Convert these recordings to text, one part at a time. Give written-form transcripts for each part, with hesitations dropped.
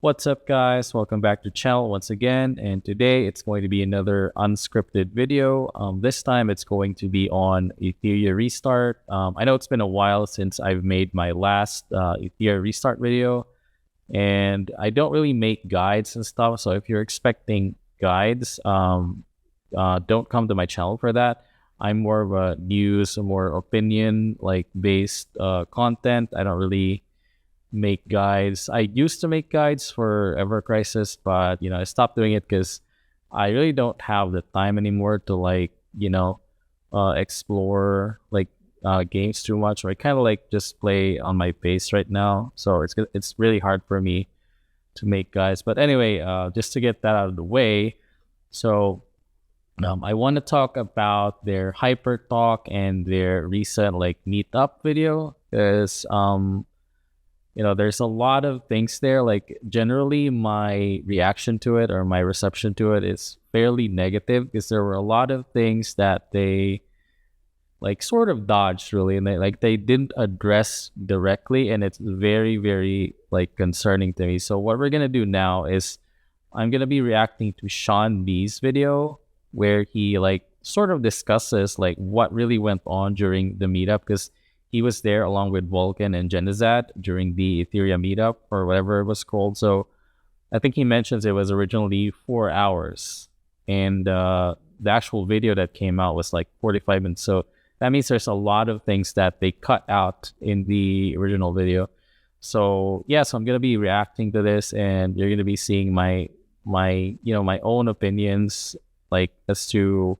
What's up, guys? Welcome back to the channel once again. And today it's going to be another unscripted video. This time it's going to be on Etheria restart. I know it's been a while since I've made my last Etheria restart video, and I don't really make guides and stuff. So if you're expecting guides, don't come to my channel for that. I'm more of a news, more opinion based content. I don't really make guides. I used to make guides for Ever Crisis, but I stopped doing it because I really don't have the time anymore to explore games too much. Or I kind of just play on my pace right now, so it's really hard for me to make guides. But anyway, just to get that out of the way, so I want to talk about their hyper talk and their recent meetup video because there's a lot of things there. Like generally my reaction to it or my reception to it is fairly negative because there were a lot of things that they sort of dodged really, and they didn't address directly, and it's very, very concerning to me. So what we're gonna do now is I'm gonna be reacting to Sean B's video where he sort of discusses what really went on during the meetup, because he was there along with Vulcan and Genizat during the Etheria meetup or whatever it was called. So I think he mentions it was originally 4 hours, and the actual video that came out was 45 minutes. So that means there's a lot of things that they cut out in the original video. So yeah, so I'm gonna be reacting to this, and you're gonna be seeing my own opinions as to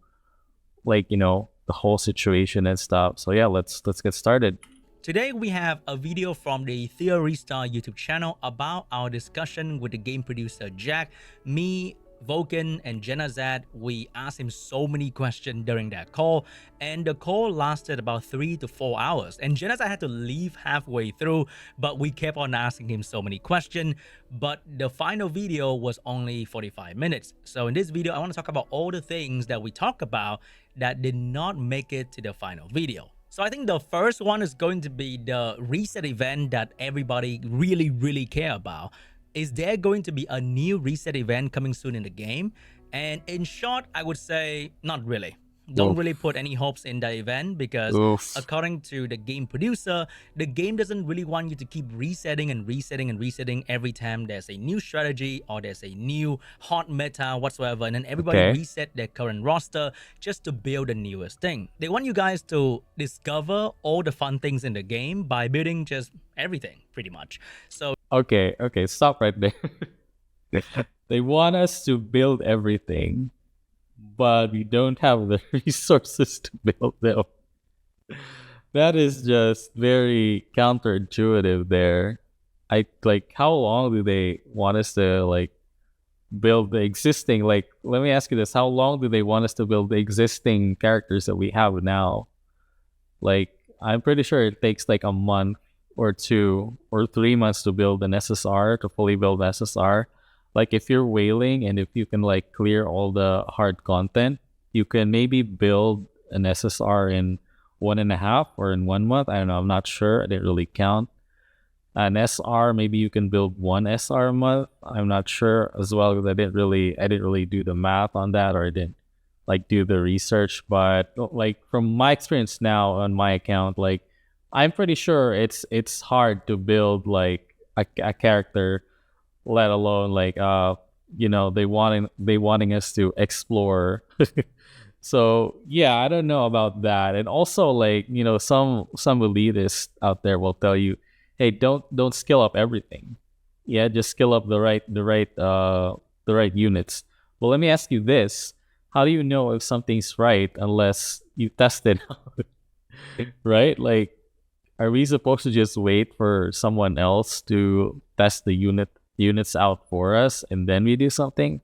the whole situation and stuff. So yeah, let's get started. Today we have a video from the Theory Star YouTube channel about our discussion with the game producer Jack. Me, Vulcan, and Genazad, we asked him so many questions during that call, and the call lasted about 3 to 4 hours, and Genazad had to leave halfway through, but we kept on asking him so many questions. But the final video was only 45 minutes. So in this video I want to talk about all the things that we talk about that did not make it to the final video. So I think the first one is going to be the reset event that everybody really care about. Is there going to be a new reset event coming soon in the game? And in short, I would say not really. Don't really put any hopes in that event, because according to the game producer, the game doesn't really want you to keep resetting and resetting every time there's a new strategy or there's a new hot meta whatsoever, and then everybody reset their current roster just to build the newest thing. They want you guys to discover all the fun things in the game by building just everything pretty much. So okay, stop right there. They want us to build everything, but we don't have the resources to build them. That is just very counterintuitive there. How long do they want us to build the existing, let me ask you this, how long do they want us to build the existing characters that we have now? I'm pretty sure it takes a month or 2 or 3 months to build an SSR, to fully build an SSR. If you're whaling and if you can clear all the hard content, you can maybe build an SSR in 1.5 or in 1 month. I don't know, I'm not sure, I didn't really count. An SR, maybe you can build 1 SR a month. I'm not sure as well, because I didn't really do the math on that, or I didn't do the research. But from my experience now on my account, I'm pretty sure it's hard to build a character, let alone they wanting us to explore. So yeah, I don't know about that. And also some elitists out there will tell you, hey, don't skill up everything. Yeah, just skill up the right units. Well, let me ask you this: how do you know if something's right unless you test it out? Right? Are we supposed to just wait for someone else to test the units out for us and then we do something?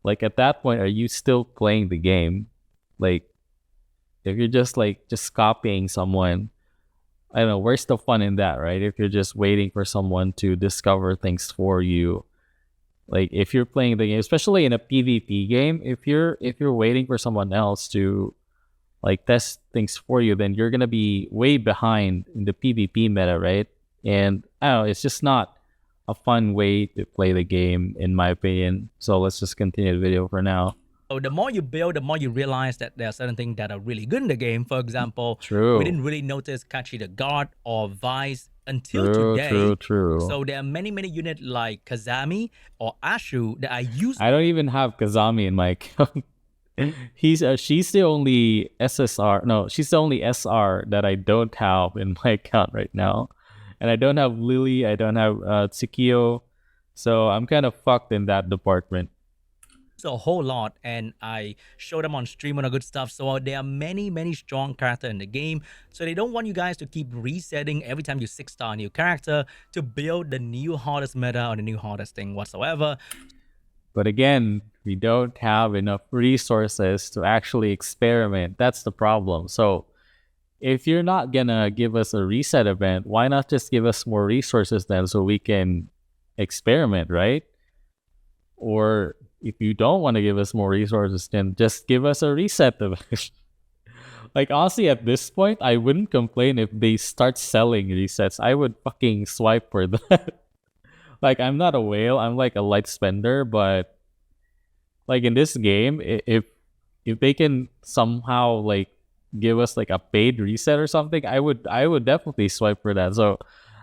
At that point, are you still playing the game? If you're just copying someone, I don't know, where's the fun in that, right? If you're just waiting for someone to discover things for you. If you're playing the game, especially in a PvP game, if you're waiting for someone else to test things for you, then you're gonna be way behind in the PvP meta, right? And I don't know, it's just not a fun way to play the game, in my opinion. So let's just continue the video for now. So the more you build, the more you realize that there are certain things that are really good in the game. For example, True. we didn't really notice Kachi the God or Vice until True, today. true. So there are many units like Kazami or Ashu that I use. I don't even have Kazami in my account. She's the only SSR. No, she's the only SR that I don't have in my account right now. And I don't have Lily. I don't have Tsukio. So I'm kind of fucked in that department. A whole lot, and I show them on stream and all good stuff. So there are many strong characters in the game. So they don't want you guys to keep resetting every time you 6-star a new character to build the new hardest meta or the new hardest thing whatsoever. But again, we don't have enough resources to actually experiment. That's the problem. So if you're not gonna give us a reset event, why not just give us more resources then so we can experiment, right? Or if you don't want to give us more resources, then just give us a reset event. Like, honestly, at this point, I wouldn't complain if they start selling resets. I would fucking swipe for that. Like, I'm not a whale. I'm like a light spender, but like in this game, if they can somehow like give us like a paid reset or something, I would definitely swipe for that. So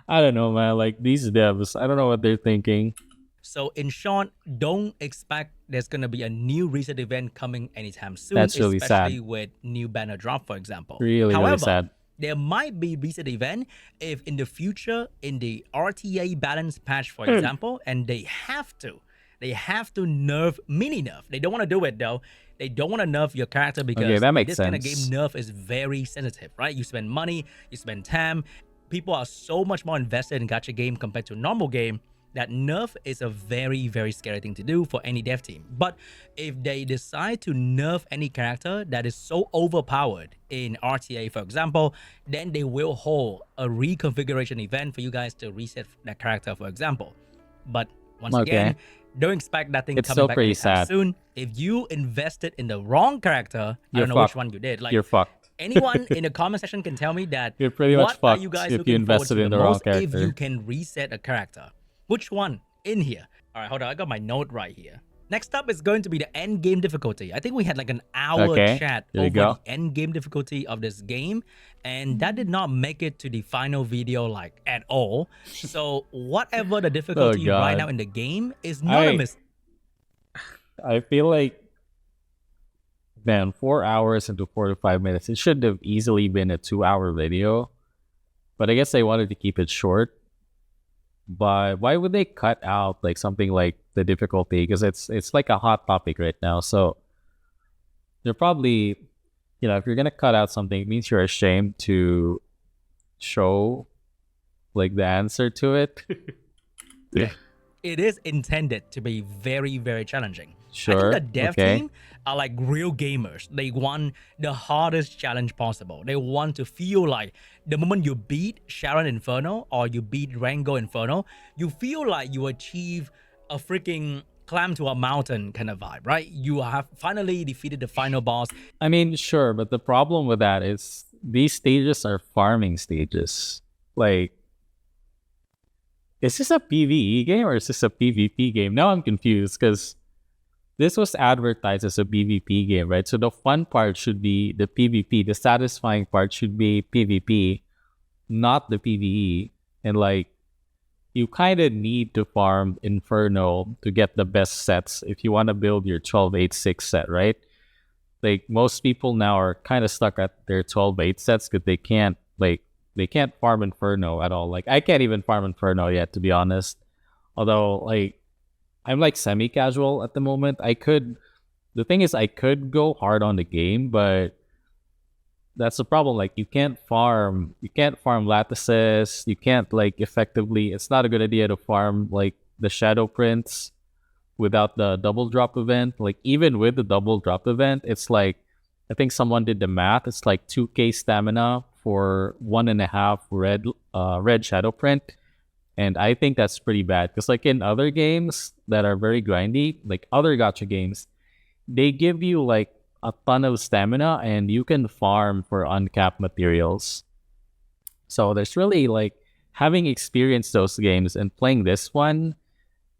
I don't know, man. Like these devs, I don't know what they're thinking. So in short, don't expect there's going to be a new reset event coming anytime soon. That's really especially sad. With new banner drop, for example. However, really sad. There might be reset event if in the future, in the RTA balance patch, for example, and they have to nerf, mini nerf. They don't want to do it though. They don't want to nerf your character because that makes this sense. kind of game nerf is very sensitive, right? You spend money, you spend time. People are so much more invested in gacha game compared to normal game that nerf is a very scary thing to do for any dev team. But if they decide to nerf any character that is so overpowered in RTA, for example, then they will hold a reconfiguration event for you guys to reset that character, for example. But once again, don't expect that thing coming back anytime soon. If you invested in the wrong character, I don't know which one you did. Like, you're fucked. Anyone in the comment section can tell me that you're pretty much fucked. Are you guys if you invested in the wrong character. If you can reset a character. Which one in here? All right, hold on. I got my note right here. Next up is going to be the end game difficulty. I think we had like an hour chat over the end game difficulty of this game, and that did not make it to the final video like at all. So whatever the difficulty right now in the game is not a mistake. I feel like, man, 4 hours into 45 minutes. It should have easily been a 2-hour video, but I guess they wanted to keep it short. But why would they cut out like something like the difficulty? Because it's like a hot topic right now. So they're probably, if you're gonna cut out something, it means you're ashamed to show like the answer to it. Yeah. It is intended to be very challenging. Sure. I think the dev team are like real gamers. They want the hardest challenge possible. They want to feel like the moment you beat Sharon Inferno or you beat Rango Inferno, you feel like you achieve a freaking climb to a mountain kind of vibe, right? You have finally defeated the final boss. I mean, sure, but the problem with that is these stages are farming stages. Like, is this a PvE game or is this a PvP game? Now I'm confused because this was advertised as a PvP game, right? So the fun part should be the PvP. The satisfying part should be PvP, not the PvE. And like, you kind of need to farm Inferno to get the best sets if you want to build your 12-8-6 set, right? Like, most people now are kind of stuck at their 12-8 sets because they can't farm Inferno at all. Like, I can't even farm Inferno yet, to be honest. Although, like, I'm like semi-casual at the moment. The thing is, I could go hard on the game, but that's the problem. Like, you can't farm lattices. You can't like effectively. It's not a good idea to farm like the shadow prints without the double drop event. Like, even with the double drop event, it's like, I think someone did the math. It's like 2k stamina for 1.5 red shadow print. And I think that's pretty bad because like in other games that are very grindy, like other gacha games, they give you like a ton of stamina and you can farm for uncapped materials. So there's really like having experienced those games and playing this one,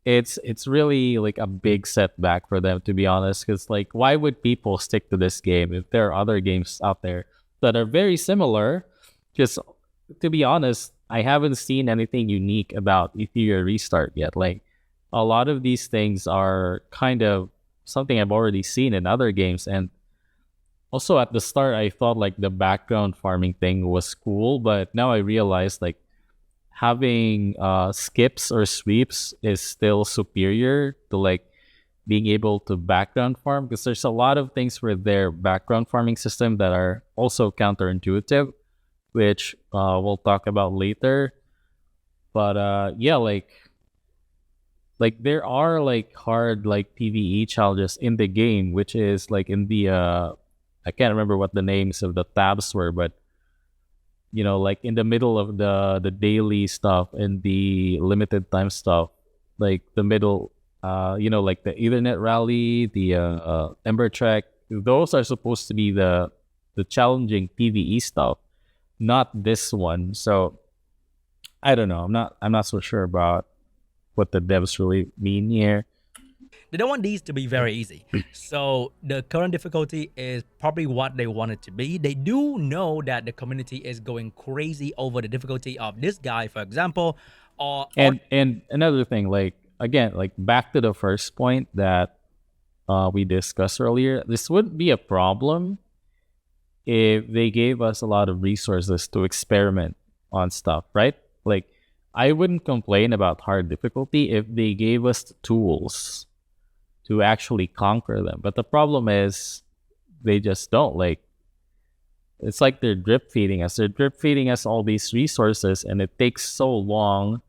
it's really like a big setback for them, to be honest. Because like, why would people stick to this game if there are other games out there that are very similar? Because to be honest, I haven't seen anything unique about Etheria Restart yet. Like, a lot of these things are kind of something I've already seen in other games. And also at the start, I thought like the background farming thing was cool, but now I realize like having skips or sweeps is still superior to like being able to background farm, because there's a lot of things with their background farming system that are also counterintuitive, which we'll talk about later. But yeah, like there are like hard like PvE challenges in the game, which is like in the I can't remember what the names of the tabs were, but you know, like in the middle of the daily stuff and the limited time stuff, like the middle, you know, like the Ethernet rally, the Ember Trek, those are supposed to be the challenging PvE stuff, not this one. So I don't know. I'm not so sure about what the devs really mean here. They don't want these to be very easy. So the current difficulty is probably what they want it to be. They do know that the community is going crazy over the difficulty of this guy, for example. And another thing, like again, like back to the first point that we discussed earlier, this wouldn't be a problem if they gave us a lot of resources to experiment on stuff, right? Like, I wouldn't complain about hard difficulty if they gave us the tools to actually conquer them. But the problem is they just don't. Like, it's like they're drip feeding us. They're drip feeding us all these resources, and it takes so long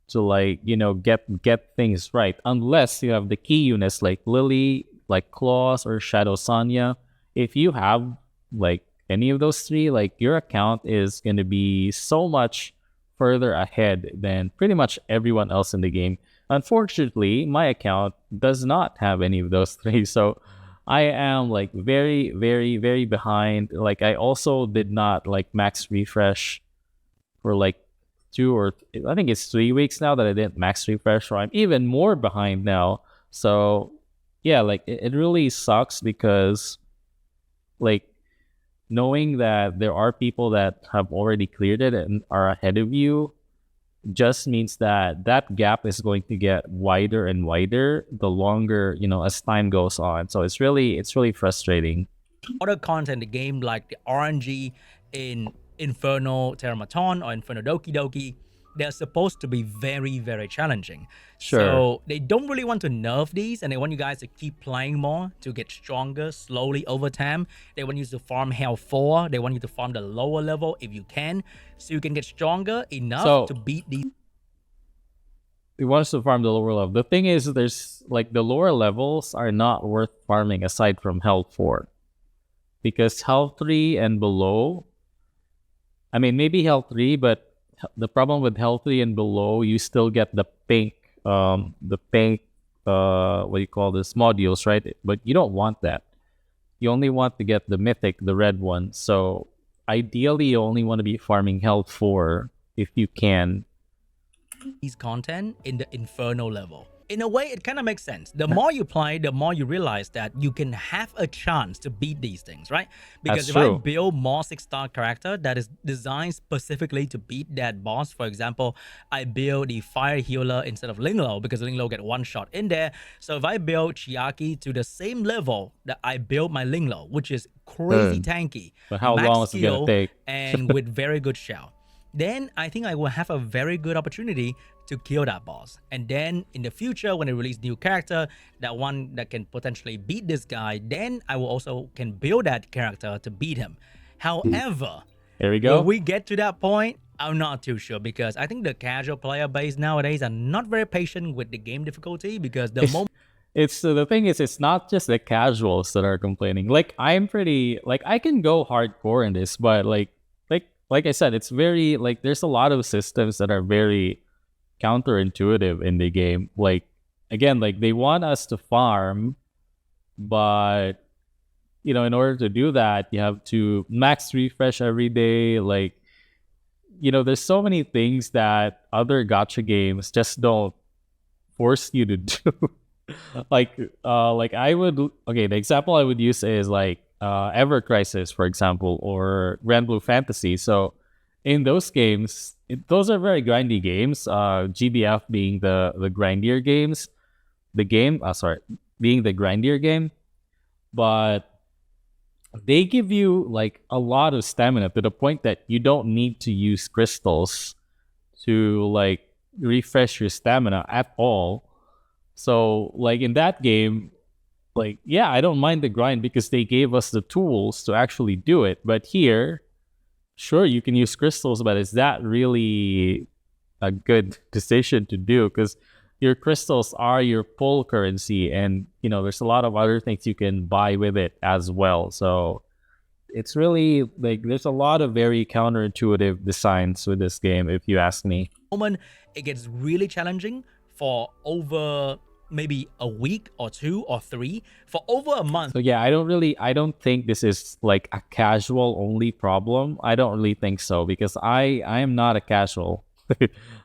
to like, you know, get things right. Unless you have the key units like Lily, like Claus or Shadow Sonya. If you have like any of those three, like your account is gonna be so much further ahead than pretty much everyone else in the game. Unfortunately, my account does not have any of those three, so I am like very, very, very behind. Like, I also did not like max refresh for like I think it's 3 weeks now that I didn't max refresh, so I'm even more behind now. So yeah, like it really sucks because like knowing that there are people that have already cleared it and are ahead of you just means that that gap is going to get wider and wider the longer, you know, as time goes on. So it's really frustrating. other content in the game, like the RNG in Inferno Terramaton or Inferno Doki Doki, they're supposed to be very, very challenging. Sure. So they don't really want to nerf these, and they want you guys to keep playing more to get stronger slowly over time. They want you to farm Hell 4. They want you to farm the lower level if you can, so you can get stronger enough to beat these. He wants to farm the lower level. The thing is, there's like the lower levels are not worth farming aside from Hell 4. Because Hell 3 and below, I mean, maybe Hell 3, but the problem with Hell 3 and below, you still get the pink, what do you call this, modules, right? But you don't want that. You only want to get the mythic, the red one. So ideally, you only want to be farming Hell 4 if you can. These content in the Inferno level. In a way, it kind of makes sense. The more you play, the more you realize that you can have a chance to beat these things, right? Because if I build more 6-star character that is designed specifically to beat that boss, for example, I build the Fire Healer instead of Linglo because Linglo get one shot in there. So if I build Chiaki to the same level that I build my Linglo, which is crazy tanky, but how long is it gonna take? And with very good shell, then I think I will have a very good opportunity to kill that boss. And then in the future, when they release new character, that one that can potentially beat this guy, then I will also can build that character to beat him. However, here we go. When we get to that point, I'm not too sure, because I think the casual player base nowadays are not very patient with the game difficulty, because the moment the thing is, it's not just the casuals that are complaining. Like, I'm pretty, like, I can go hardcore in this, but like I said, it's very, like, there's a lot of systems that are very counterintuitive in the game. Like, again, like, they want us to farm, but, you know, in order to do that, you have to max refresh every day. Like, there's so many things that other gacha games just don't force you to do. Like I would, okay, the example I would use is like Ever Crisis, for example, or Grand Blue Fantasy. So in those games, those are very grindy games. GBF being the grindier games, being the grindier game, but they give you like a lot of stamina to the point that you don't need to use crystals to like refresh your stamina at all. So like in that game, like yeah, I don't mind the grind because they gave us the tools to actually do it. But here, sure, you can use crystals, but is that really a good decision to do? Because your crystals are your pull currency, and there's a lot of other things you can buy with it as well. So it's really like there's a lot of very counterintuitive designs with this game, if you ask me. Moment it gets really challenging for over maybe a week or 2 or 3 for over a month. So yeah, I don't think this is like a casual only problem. I don't really think so, because I am not a casual.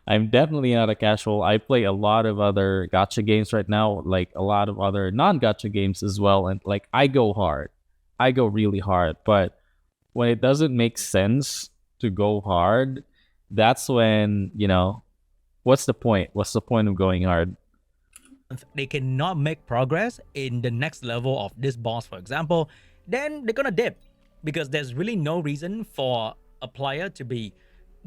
I'm definitely not a casual. I play a lot of other gacha games right now, like a lot of other non-gacha games as well, and like I go hard. I go really hard, but when it doesn't make sense to go hard, that's when, what's the point? What's the point of going hard? They cannot make progress in the next level of this boss, for example, then they're gonna dip, because there's really no reason for a player to be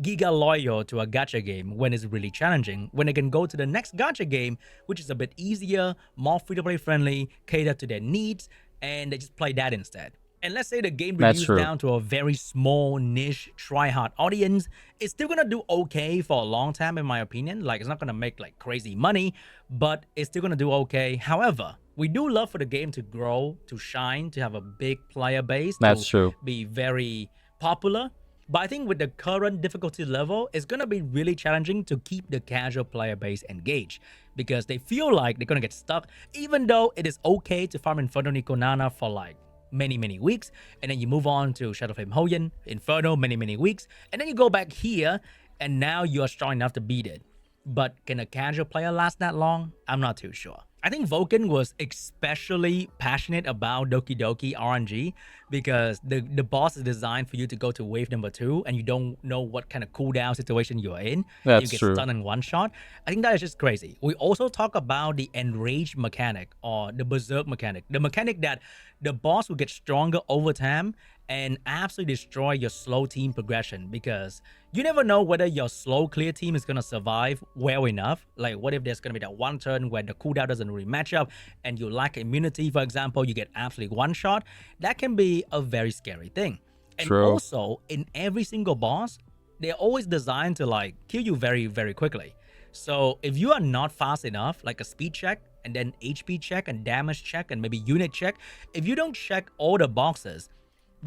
giga loyal to a gacha game when it's really challenging, when they can go to the next gacha game, which is a bit easier, more free-to-play friendly, cater to their needs, and they just play that instead. And let's say the game reduced down to a very small niche try-hard audience, it's still gonna do okay for a long time, in my opinion. Like, it's not gonna make like crazy money, but it's still gonna do okay. However, we do love for the game to grow, to shine, to have a big player base, to be very popular. But I think with the current difficulty level, it's gonna be really challenging to keep the casual player base engaged, because they feel like they're gonna get stuck, even though it is okay to farm Inferno Nico Nana for like many weeks, and then you move on to Shadow Flame Hoyan, Inferno, many weeks, and then you go back here, and now you are strong enough to beat it. But can a casual player last that long? I'm not too sure. I think Vulcan was especially passionate about Doki Doki RNG, because the boss is designed for you to go to wave number 2 and you don't know what kind of cooldown situation you're in. You get stunned in one shot. I think that is just crazy. We also talk about the enrage mechanic, or the berserk mechanic, the mechanic that the boss will get stronger over time and absolutely destroy your slow team progression, because you never know whether your slow clear team is going to survive well enough. Like, what if there's going to be that one turn where the cooldown doesn't really match up and you lack immunity, for example, you get absolutely one shot? That can be a very scary thing. And also, in every single boss, they're always designed to like kill you very quickly. So if you are not fast enough, like a speed check and then HP check and damage check and maybe unit check, if you don't check all the boxes,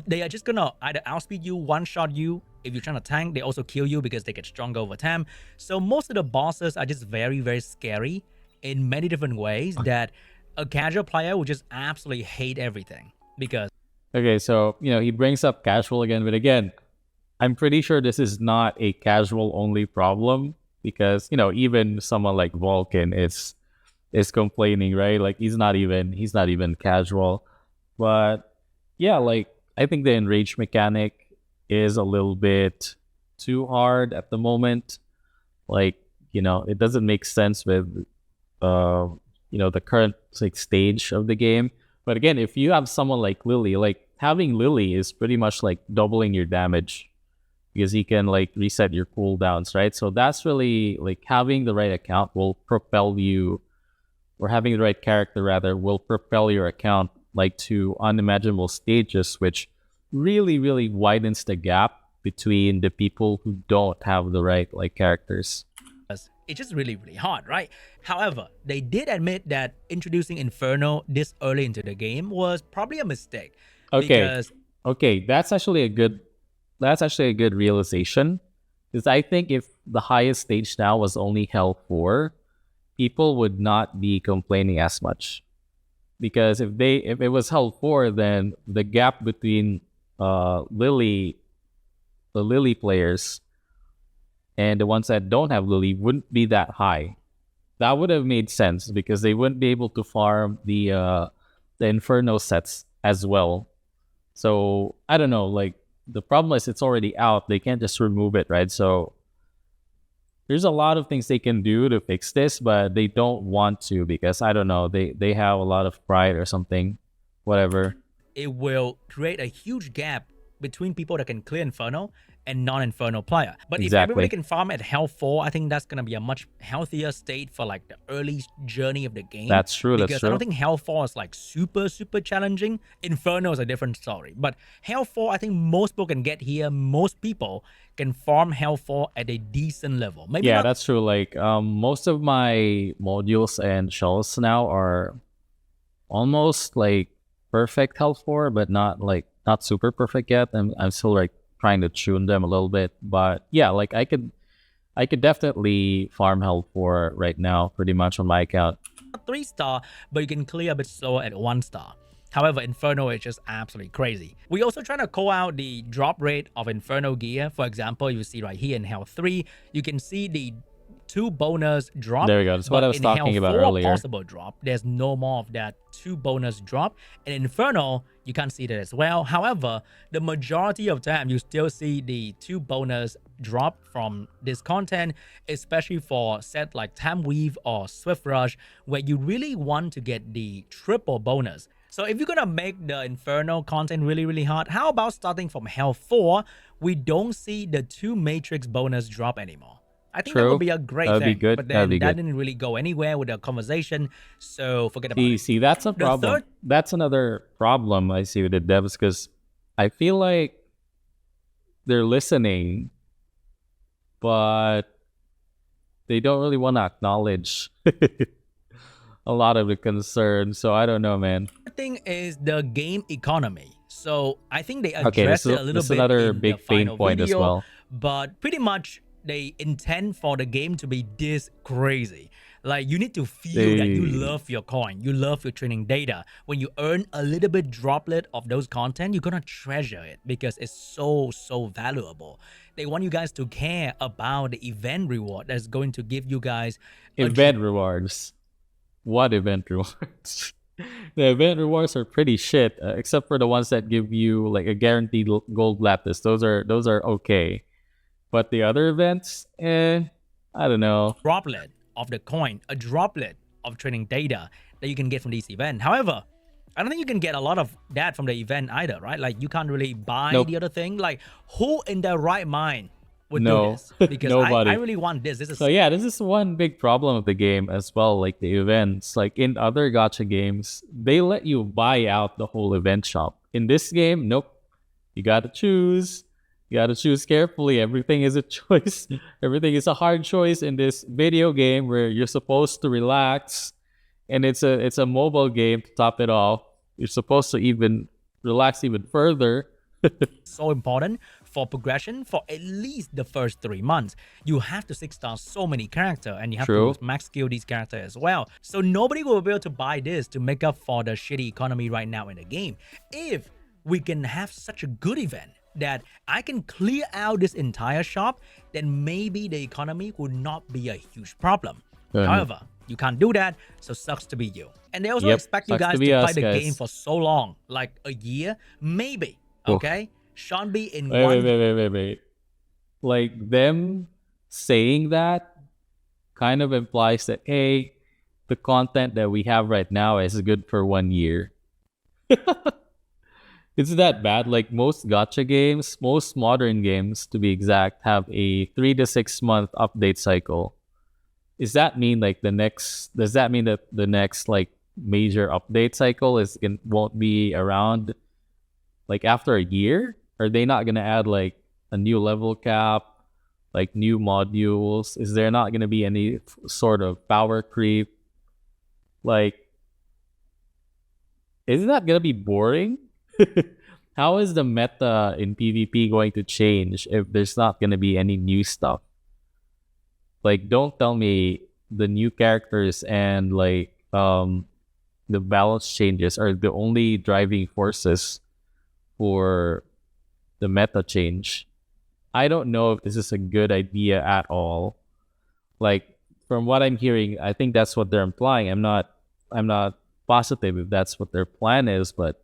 they are just gonna either outspeed you, one-shot you. If you're trying to tank, they also kill you because they get stronger over time. So most of the bosses are just very scary in many different ways that a casual player would just absolutely hate everything. Because okay, so he brings up casual again, but again, I'm pretty sure this is not a casual only problem, because even someone like Vulcan is complaining, right? Like he's not even casual. But yeah, like I think the enrage mechanic is a little bit too hard at the moment. Like, it doesn't make sense with the current like stage of the game. But again, if you have someone like Lily, like having Lily is pretty much like doubling your damage, because he can like reset your cooldowns, right? So that's really like having the right account will propel you, or having the right character rather will propel your account like to unimaginable stages, which really widens the gap between the people who don't have the right like characters. It's just really hard, right? However, they did admit that introducing Inferno this early into the game was probably a mistake. Okay, that's actually a good realization, because I think if the highest stage now was only Hell 4, people would not be complaining as much. Because if it was Hell 4, then the gap between the Lily players and the ones that don't have Lily wouldn't be that high. That would have made sense because they wouldn't be able to farm the Inferno sets as well. So I don't know. Like the problem is it's already out. They can't just remove it, right? So there's a lot of things they can do to fix this, but they don't want to because I don't know. They have a lot of pride or something, whatever. It will create a huge gap between people that can clear Inferno and non-Inferno player. But if everybody Exactly. can farm at Hell 4, I think that's going to be a much healthier state for like the early journey of the game. That's true. That's Because I don't true. think Hell 4 is like super challenging. Inferno is a different story. But Hell 4, I think most people can get here. Most people can farm Hell 4 at a decent level. Maybe Yeah, not. that's true. Like most of my modules and shells now are almost like perfect health 4, but not super perfect yet. I'm still like trying to tune them a little bit. But yeah, like I could definitely farm health 4 right now pretty much on my account. 3-star, but you can clear a bit slower at 1-star. However, Inferno is just absolutely crazy. We also trying to call out the drop rate of Inferno gear. For example, you see right here in Hell 3, you can see the 2 bonus drop. There we go. That's what I was talking about earlier. Possible drop, there's no more of that 2 bonus drop. In Inferno, you can't see that as well. However, the majority of time, you still see the 2 bonus drop from this content, especially for set like Time Weave or Swift Rush, where you really want to get the triple bonus. So if you're gonna make the Inferno content really hard, how about starting from Hell 4? We don't see the 2 Matrix bonus drop anymore. I think that True. would be a great That'd be thing. good. But That'd then be that good. didn't really go anywhere with the conversation, so forget about it. See, that's a problem. That's another problem I see with the devs because I feel like they're listening, but they don't really want to acknowledge a lot of the concerns. So I don't know, man. Third thing is the game economy. So I think they Okay, addressed it a little this is bit another in big the pain final point as video, well. but pretty much they intend for the game to be this crazy. Like you need to feel that you love your coin, you love your training data. When you earn a little bit droplet of those content, you're gonna treasure it because it's so valuable. They want you guys to care about the event reward that's going to give you guys Event rewards. What event rewards? The event rewards are pretty shit, except for the ones that give you like a guaranteed gold lattice. Those are okay. But the other events, I don't know. droplet of the coin, a droplet of training data that you can get from this event. However, I don't think you can get a lot of that from the event either, right? Like you can't really buy the other thing. Like who in their right mind would do this? Because nobody. I really want this. This is So yeah, this is one big problem of the game as well. Like the events, like in other gacha games, they let you buy out the whole event shop. In this game, nope. You gotta choose. You gotta choose carefully. Everything is a choice. Everything is a hard choice in this video game where you're supposed to relax, and it's a mobile game to top it off. You're supposed to even relax even further. so important for progression for at least the first 3 months. You have to 6-star so many characters and you have to max skill these characters as well. So nobody will be able to buy this to make up for the shitty economy right now in the game. If we can have such a good event that I can clear out this entire shop, then maybe the economy would not be a huge problem. However, you can't do that, so sucks to be you. And they also expect you guys to play the game for so long, like a year, maybe. Okay, Sean B in wait. Like them saying that kind of implies that hey, the content that we have right now is good for 1 year. Is that bad? Like most gacha games, most modern games to be exact, have a 3 to 6 month update cycle. Does that mean like does that mean that the next like major update cycle won't be around like after a year? Are they not gonna add like a new level cap, like new modules? Is there not gonna be any sort of power creep? Like, isn't that gonna be boring? How is the meta in PvP going to change if there's not gonna be any new stuff? Like, don't tell me the new characters and like the balance changes are the only driving forces for the meta change. I don't know if this is a good idea at all. Like, from what I'm hearing, I think that's what they're implying. I'm not positive if that's what their plan is, but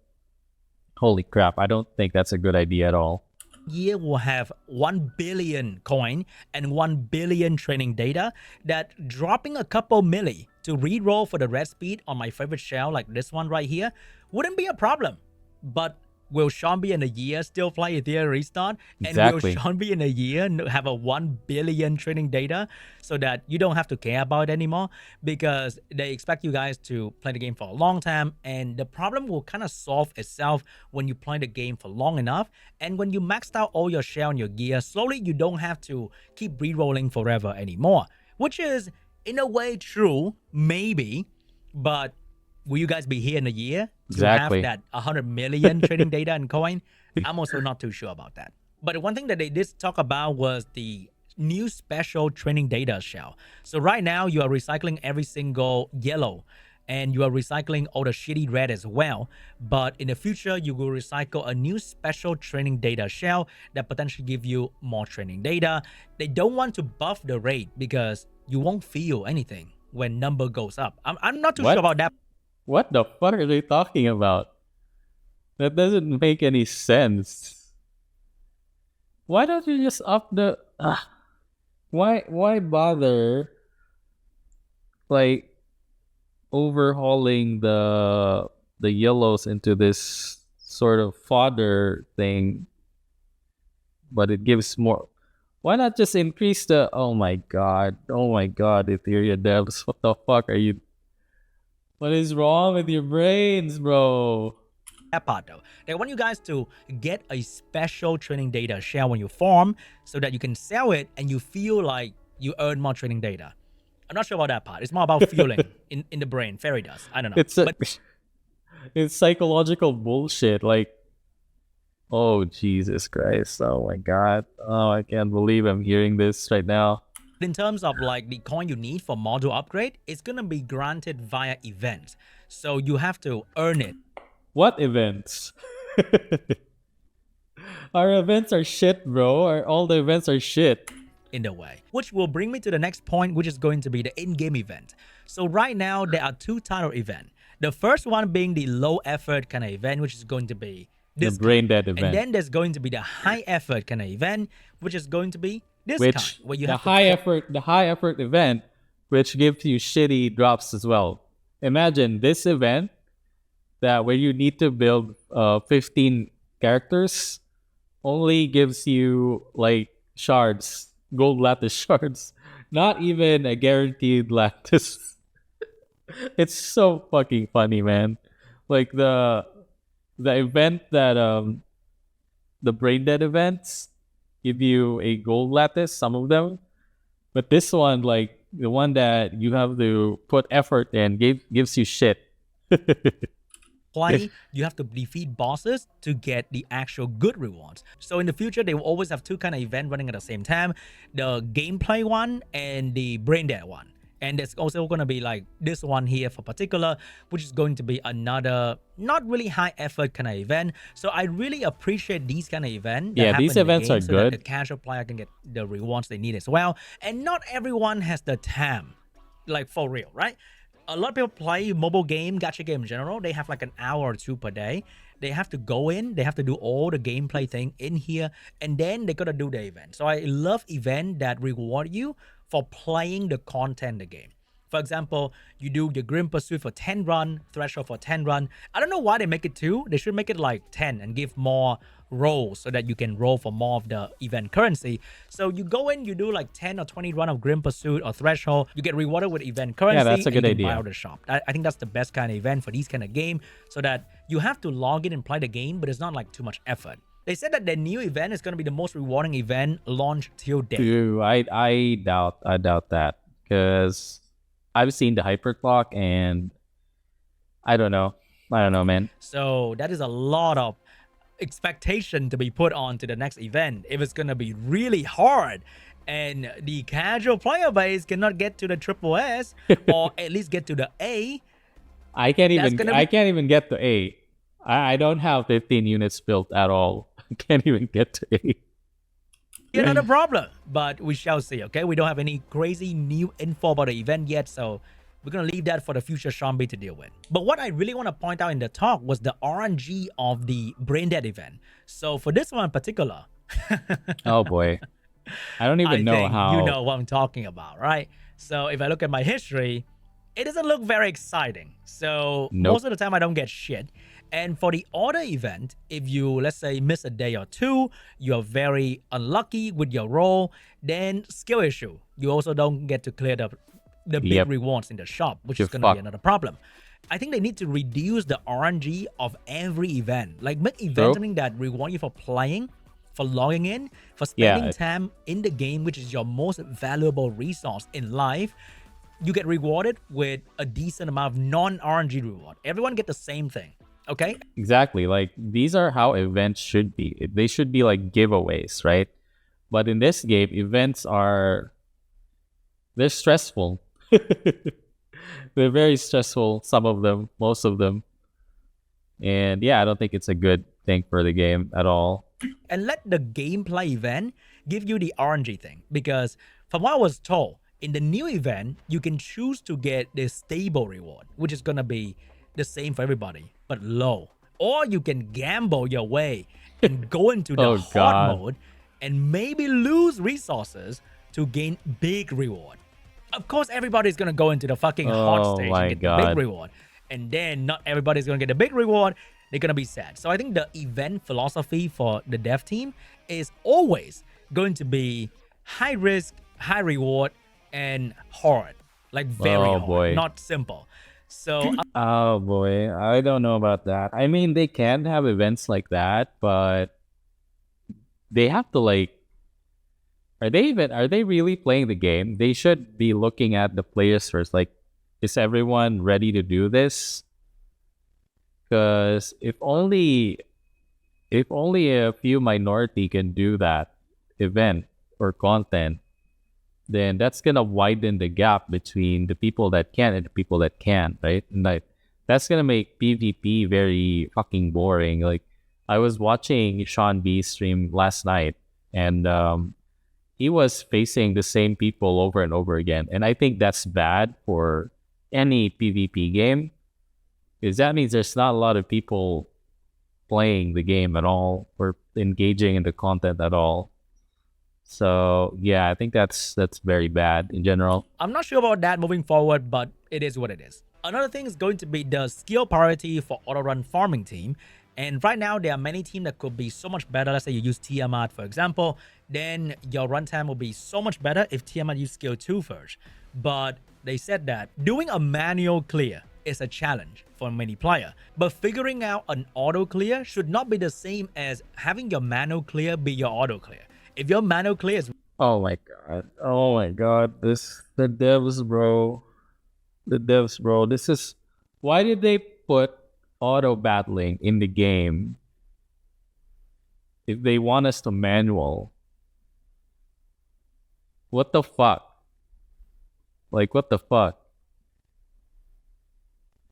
holy crap, I don't think that's a good idea at all. Year will have 1 billion coin and 1 billion training data, that dropping a couple milli to reroll for the red speed on my favorite shell like this one right here wouldn't be a problem. But will Sean be in a year still play Etheria Restart? And Exactly. will Sean be in a year have a 1 billion training data so that you don't have to care about it anymore? Because they expect you guys to play the game for a long time, and the problem will kind of solve itself when you play the game for long enough. And when you maxed out all your shell and your gear, slowly you don't have to keep rerolling forever anymore. Which is, in a way, true, maybe, but will you guys be here in a year to Exactly. have that 100 million trading data and coin? I'm also not too sure about that. But one thing that they did talk about was the new special training data shell. So right now you are recycling every single yellow, and you are recycling all the shitty red as well. But in the future, you will recycle a new special training data shell that potentially give you more training data. They don't want to buff the rate because you won't feel anything when number goes up. I'm not too What? sure about that. What the fuck are they talking about? That doesn't make any sense. Why don't you just up the... Why bother, like, overhauling the yellows into this sort of fodder thing, but it gives more... Why not just increase the... Oh my god, Etheria devs, what the fuck are you... What is wrong with your brains, bro? That part though. They want you guys to get a special training data shell when you farm so that you can sell it and you feel like you earn more training data. I'm not sure about that part. It's more about feeling in the brain. Fairy does. I don't know. It's psychological bullshit. Like, oh Jesus Christ. Oh my god. Oh, I can't believe I'm hearing this right now. In terms of like the coin you need for module upgrade, it's gonna be granted via events. So you have to earn it. What events? Our events are shit, bro. All the events are shit. In the way. Which will bring me to the next point, which is going to be the in-game event. So right now, there are two types of event. The first one being the low effort kind of event, which is going to be this The brain dead event. And then there's going to be the high effort kind of event, which is going to be this kind, where you the have high effort event, which gives you shitty drops as well. Imagine this event that where you need to build 15 characters only gives you like shards, gold lattice shards, not even a guaranteed lattice. It's so fucking funny, man. Like the event that the brain dead events give you a gold lattice, some of them, but this one, like the one that you have to put effort in, gives you shit. play, you have to defeat bosses to get the actual good rewards. So in the future, they will always have two kind of events running at the same time, the gameplay one and the brain dead one. And there's also going to be like this one here for particular, which is going to be another not really high effort kind of event. So I really appreciate these kind of events. Yeah, these events are so good. that the casual player can get the rewards they need as well. And not everyone has the time, like for real, right? A lot of people play mobile game, gacha game in general. They have like an hour or two per day. They have to go in, they have to do all the gameplay thing in here, and then they gotta do the event. So I love event that reward you for playing the content of the game. For example, you do your Grim Pursuit for 10 run, Threshold for 10 run. I don't know why they make it 2. They should make it like 10 and give more rolls so that you can roll for more of the event currency. So you go in, you do like 10 or 20 run of Grim Pursuit or Threshold. You get rewarded with event currency. Yeah, that's a good and you can idea. buy out the shop. I think that's the best kind of event for these kind of game, so that you have to log in and play the game, but it's not like too much effort. They said that the new event is going to be the most rewarding event launch till date. Dude, I doubt that, because I've seen the hyperclock and I don't know, man. So that is a lot of expectation to be put on to the next event. If it's going to be really hard and the casual player base cannot get to the triple S or at least get to the A, I can't even get to A. I don't have 15 units built at all. I can't even get to A. another problem, but we shall see. Okay, we don't have any crazy new info about the event yet, so we're gonna leave that for the future Shambi to deal with. But what I really want to point out in the talk was the RNG of the Brain Dead event. So for this one in particular, Oh boy. I don't even I know think how. you know what I'm talking about, right? So if I look at my history, it doesn't look very exciting. So Nope. most of the time I don't get shit. And for the order event, if you, let's say, miss a day or two, you're very unlucky with your roll, then skill issue. You also don't get to clear the big Yep. rewards in the shop, which You're is going to be fucked. another problem. I think they need to reduce the RNG of every event. Like make events something that reward you for playing, for logging in, for spending Yeah. time in the game, which is your most valuable resource in life. You get rewarded with a decent amount of non-RNG reward. Everyone get the same thing. Okay? Exactly. Like these are how events should be. They should be like giveaways, right? But in this game, events they're stressful. They're very stressful, some of them, most of them. And yeah, I don't think it's a good thing for the game at all. And let the gameplay event give you the RNG thing. Because from what I was told, in the new event, you can choose to get the stable reward, which is gonna be the same for everybody, but low. Or you can gamble your way and go into the Oh, hard God. mode and maybe lose resources to gain big reward. Of course, everybody's gonna go into the fucking hard Oh stage my and get the God. big reward. And then not everybody's gonna get the big reward. They're gonna be sad. So I think the event philosophy for the dev team is always going to be high risk, high reward, and hard. Like very Oh, hard, boy. not simple. So Oh boy, I don't know about that. I mean, they can have events like that, but they have to like are they really playing the game? They should be looking at the players first. Like, is everyone ready to do this? Because if only a few minority can do that event or content, then that's gonna widen the gap between the people that can and the people that can't, right? And like that's gonna make PvP very fucking boring. Like I was watching Sean B stream last night, and he was facing the same people over and over again, and I think that's bad for any PvP game, because that means there's not a lot of people playing the game at all or engaging in the content at all. So yeah, I think that's very bad in general. I'm not sure about that moving forward, but it is what it is. Another thing is going to be the skill priority for auto-run farming team. And right now, there are many teams that could be so much better. Let's say you use Tiamat, for example. Then your runtime will be so much better if Tiamat use skill 2 first. But they said that doing a manual clear is a challenge for many players. But figuring out an auto clear should not be the same as having your manual clear be your auto clear. If your manual clear is Oh my god, the devs, bro. This is why did they put auto battling in the game if they want us to manual? What the fuck? Like, what the fuck?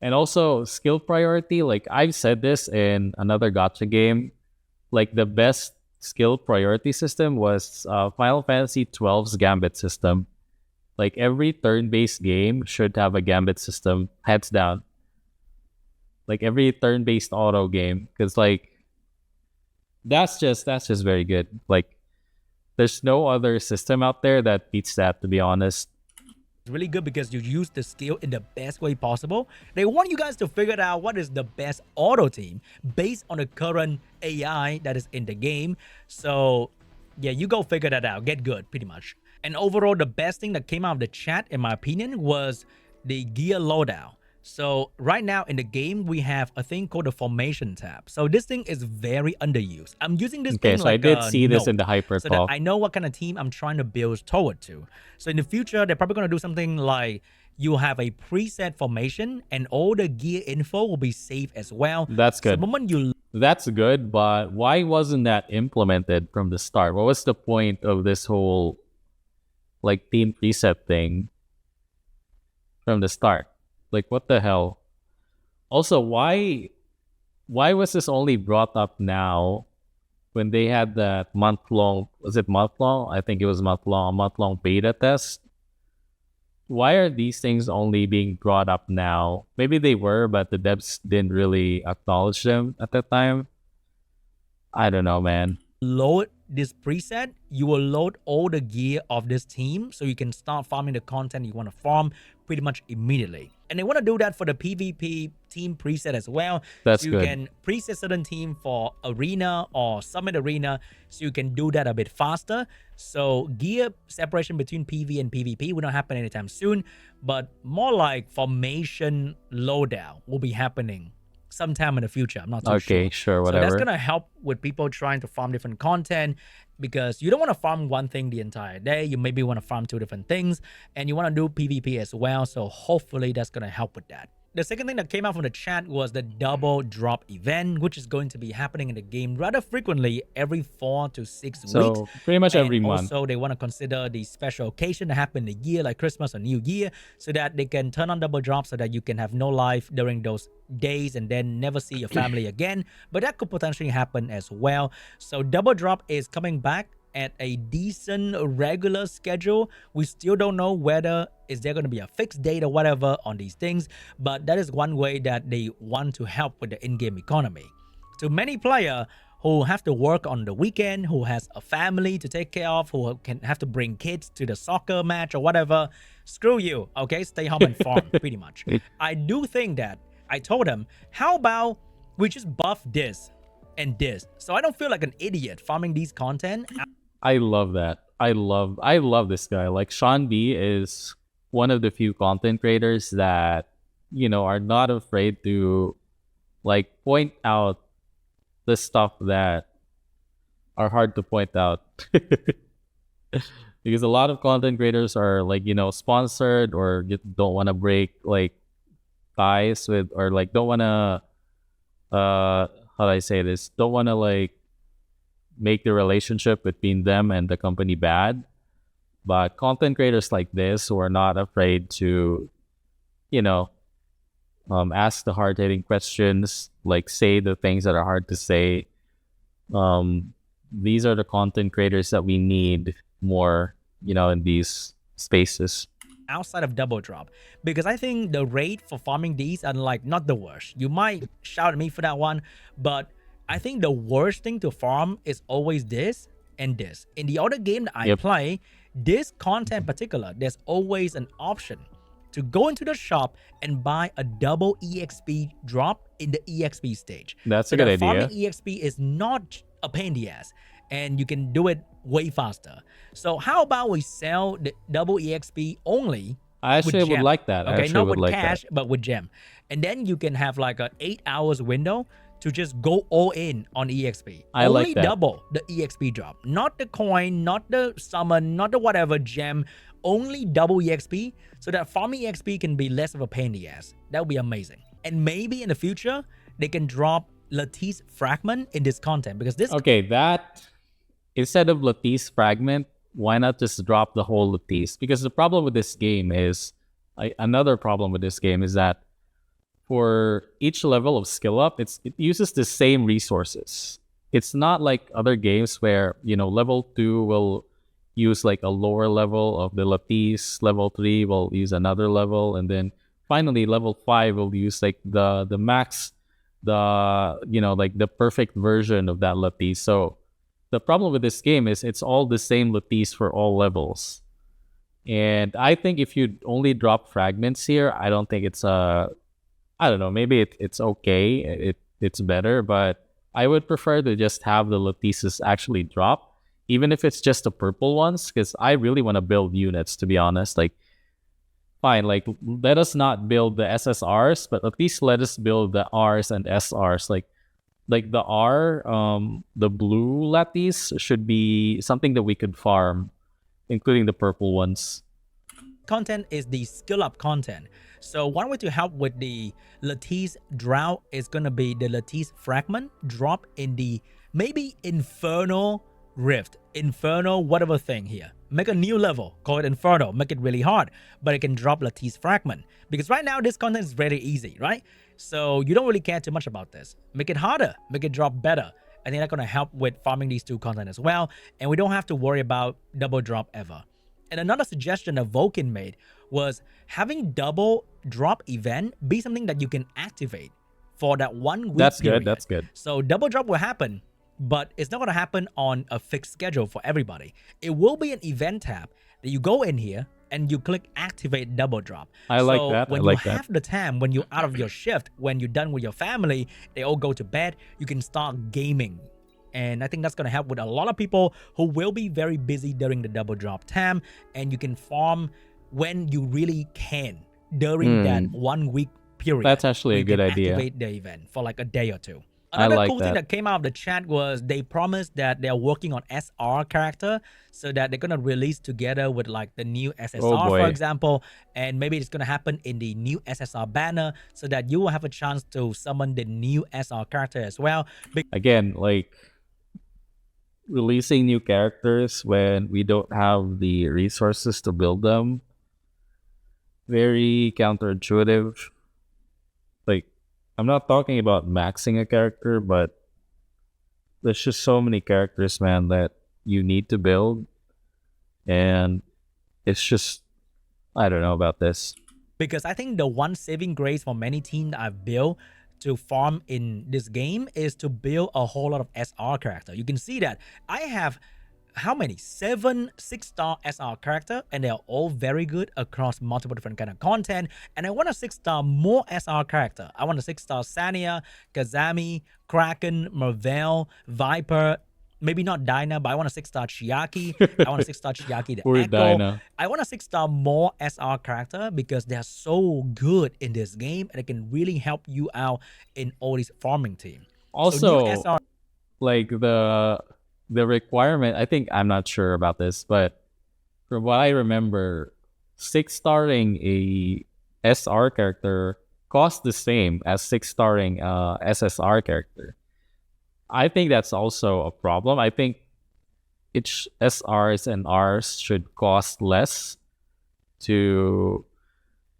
And also skill priority, like I've said this in another gacha game, like the best skill priority system was Final Fantasy XII's Gambit system. Like every turn-based game should have a Gambit system, heads down. Like every turn-based auto game, because like that's just very good. Like there's no other system out there that beats that, to be honest. really good because you use the skill in the best way possible. They want you guys to figure out what is the best auto team based on the current AI that is in the game. So yeah, you go figure that out. Get good, pretty much. And overall, the best thing that came out of the chat, in my opinion, was the gear loadout. So right now in the game, we have a thing called the formation tab. So this thing is very underused. I'm using this Okay, thing so like I did see this in note, the hyper so that talk. I know what kind of team I'm trying to build toward to. So in the future, they're probably going to do something like you have a preset formation and all the gear info will be saved as well. That's So good. the moment you That's good, but why wasn't that implemented from the start? What was the point of this whole like team preset thing from the start? Like what the hell? Also, why was this only brought up now when they had that month-long, was it month-long? I think it was month-long, a month-long beta test. Why are these things only being brought up now? Maybe they were, but the devs didn't really acknowledge them at that time. I don't know, man. Load this preset, you will load all the gear of this team so you can start farming the content you want to farm pretty much immediately. And they want to do that for the PvP team preset as well. That's so you good. can preset certain team for arena or summit arena, so you can do that a bit faster. So gear separation between PV and PvP will not happen anytime soon, but more like formation loadout will be happening sometime in the future. I'm not too sure. Okay, sure, So whatever. that's gonna help with people trying to farm different content, because you don't want to farm one thing the entire day. You maybe want to farm two different things, and you want to do PvP as well. So hopefully that's gonna help with that. The second thing that came out from the chat was the double drop event, which is going to be happening in the game rather frequently, every 4 to 6 weeks. So pretty much every And month. also, they want to consider the special occasion that happen in the year, like Christmas or New Year, so that they can turn on double drop so that you can have no life during those days and then never see your family again. But that could potentially happen as well. So double drop is coming back at a decent regular schedule. We still don't know whether is there going to be a fixed date or whatever on these things, but that is one way that they want to help with the in-game economy. To many players who have to work on the weekend, who has a family to take care of, who can have to bring kids to the soccer match or whatever, screw you, okay? Stay home and farm, pretty much. I do think that I told him, how about we just buff this and this, so I don't feel like an idiot farming these content. I love that. I love this guy. Like, Sean B is one of the few content creators that, you know, are not afraid to like point out the stuff that are hard to point out. Because a lot of content creators are like, you know, sponsored or don't want to break like ties with, or like don't want to how do I say this? Don't want to like make the relationship between them and the company bad. But content creators like this who are not afraid to, you know, ask the hard-hitting questions, like say the things that are hard to say. These are the content creators that we need more, you know, in these spaces. Outside of double drop, because I think the rate for farming these are like not the worst. You might shout at me for that one, but I think the worst thing to farm is always this and this. In the other game that I play, this content in particular, there's always an option to go into the shop and buy a double EXP drop in the EXP stage. That's a good idea. Farming EXP is not a pain in the ass, and you can do it way faster. So how about we sell the double EXP only? I actually would like that. Okay, I not would with like cash, that. but with gem. And then you can have like a 8 hours window to just go all in on EXP. I Only like that. double the EXP drop. Not the coin, not the summon, not the whatever gem. Only double EXP, so that farming EXP can be less of a pain in the ass. That would be amazing. And maybe in the future, they can drop Lattice Fragment in this content, because this... Okay, that... Instead of Lattice Fragment, why not just drop the whole Lattice? Because the problem with this game is... another problem with this game is that for each level of skill up, it uses the same resources. It's not like other games where, you know, level 2 will use like a lower level of the Lattice, level 3 will use another level, and then finally level 5 will use like the max, the, you know, like the perfect version of that Lattice. So the problem with this game is it's all the same Lattice for all levels. And I think if you only drop fragments here, I don't think it's I don't know, maybe it's okay, it's better, but I would prefer to just have the Lattices actually drop, even if it's just the purple ones, because I really want to build units, to be honest. Like, fine, like, let us not build the SSRs, but at least let us build the Rs and SRs. Like the R, the blue Lattice should be something that we could farm, including the purple ones. Content is the skill up content. So one way to help with the Lattice drought is going to be the Lattice Fragment drop in the maybe Inferno Rift, Inferno whatever thing here. Make a new level, call it Inferno, make it really hard, but it can drop Lattice Fragment. Because right now this content is very easy, right? So you don't really care too much about this. Make it harder, make it drop better. I think that's going to help with farming these 2 content as well. And we don't have to worry about double drop ever. And another suggestion that Vulcan made was having double drop event be something that you can activate for that 1 week That's period. good. That's good. So double drop will happen, but it's not going to happen on a fixed schedule for everybody. It will be an event tab that you go in here and you click activate double drop. I like that. When I like you have the time, when you're out of your shift, when you're done with your family, they all go to bed, you can start gaming. And I think that's going to help with a lot of people who will be very busy during the double drop time. And you can farm when you really can during that 1 week period. That's actually a good idea. Activate the event for like a day or 2. I Another like cool thing that. that came out of the chat was they promised that they're working on SR character, so that they're gonna release together with like the new SSR, for boy. example, and maybe it's gonna happen in the new SSR banner, so that you will have a chance to summon the new SR character as well. Again, like releasing new characters when we don't have the resources to build them, very counterintuitive. Like, I'm not talking about maxing a character, but there's just so many characters, man, that you need to build. And it's just, I don't know about this. Because I think the one saving grace for many teams I've built to farm in this game is to build a whole lot of SR character. You can see that I have how many? 7 6-star SR character, and they're all very good across multiple different kind of content. And I want a 6-star more SR character. I want a 6-star Sania, Kazami, Kraken, Merveil, Viper. Maybe not Dinah, but I want a 6-star Chiaki. I want a 6-star Chiaki the Poor Echo. Dinah. I want a 6-star more SR character because they're so good in this game and it can really help you out in all these farming team. Also, new SR like the requirement, I think, I'm not sure about this, but from what I remember, 6-starring a SR character costs the same as 6-starring SSR character. I think that's also a problem. I think each SRs and Rs should cost less to...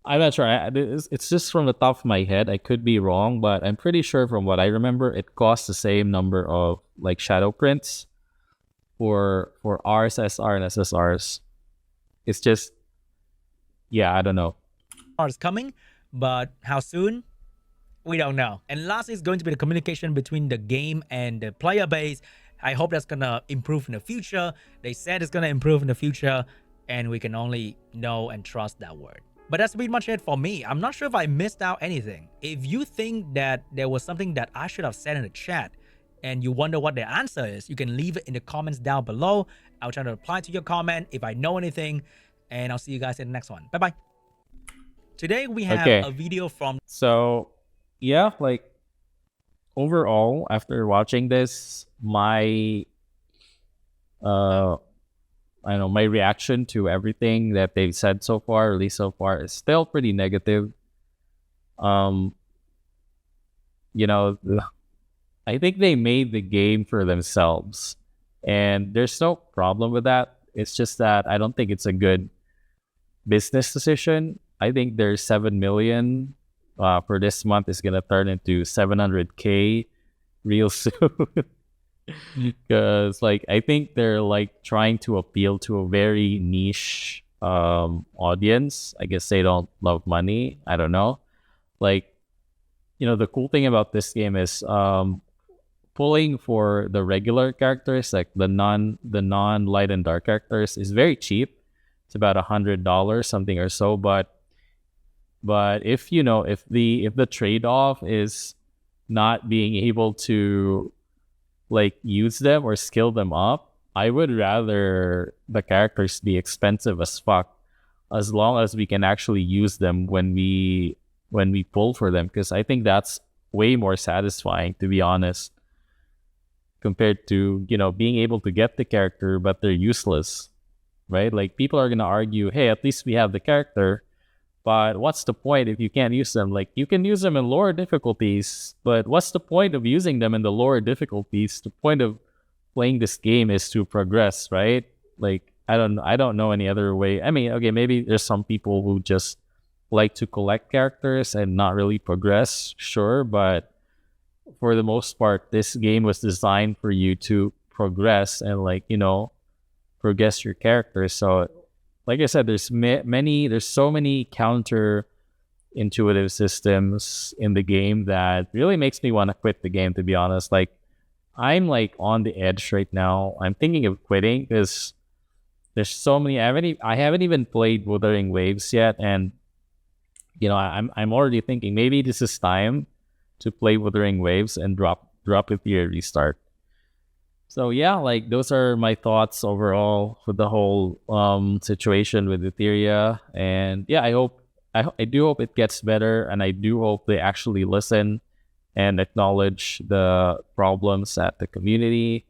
I'm not sure. It's just from the top of my head. I could be wrong, but I'm pretty sure from what I remember, it costs the same number of like shadow prints for Rs, SR, and SSRs. It's just, yeah, I don't know. is coming, but how soon? We don't know. And lastly is going to be the communication between the game and the player base. I hope that's gonna improve in the future. They said it's gonna improve in the future, and we can only know and trust that word. But that's pretty much it for me. I'm not sure if I missed out anything. If you think that there was something that I should have said in the chat and you wonder what the answer is, you can leave it in the comments down below. I'll try to reply to your comment if I know anything, and I'll see you guys in the next one. Bye-bye. Today we have a video from... So, yeah, like, overall, after watching this, my... I know my reaction to everything that they've said so far, released so far, is still pretty negative. You know, I think they made the game for themselves, and there's no problem with that. It's just that I don't think it's a good business decision. I think their 7 million for this month is gonna turn into 700K real soon. Because like I think they're like trying to appeal to a very niche audience. I guess they don't love money. I don't know. Like, you know, the cool thing about this game is pulling for the regular characters, like the non light and dark characters, is very cheap. It's about $100 something or so. But if you know, if the trade-off is not being able to like use them or skill them up, I would rather the characters be expensive as fuck, as long as we can actually use them when we pull for them, because I think that's way more satisfying, to be honest, compared to, you know, being able to get the character but they're useless, right? Like, people are gonna argue, hey, at least we have the character, but what's the point if you can't use them? Like, you can use them in lower difficulties, but what's the point of using them in the lower difficulties? The point of playing this game is to progress, right? Like, I don't know any other way. I mean, okay, maybe there's some people who just like to collect characters and not really progress, sure, but for the most part, this game was designed for you to progress and like, you know, progress your character. So like I said, there's so many counter intuitive systems in the game that really makes me want to quit the game, to be honest. Like I'm like on the edge right now. I'm thinking of quitting because there's so many. I haven't even played Wuthering Waves yet, and you know I'm already thinking maybe this is time to play Wuthering Waves and drop Etheria restart. So yeah, like those are my thoughts overall with the whole situation with Etheria, and yeah, I do hope it gets better, and I do hope they actually listen and acknowledge the problems that the community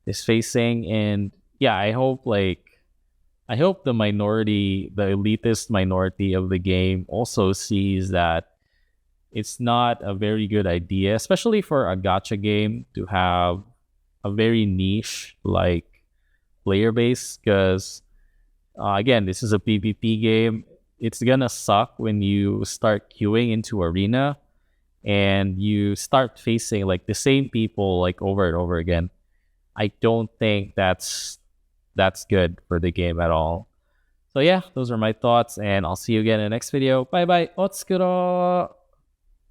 is facing, and yeah, I hope the minority, the elitist minority of the game, also sees that it's not a very good idea, especially for a gacha game, to have a very niche like player base. Because again, this is a PvP game. It's gonna suck when you start queuing into arena and you start facing like the same people like over and over again. I don't think that's good for the game at all. So yeah, those are my thoughts, and I'll see you again in the next video. Bye bye. Otsukuro!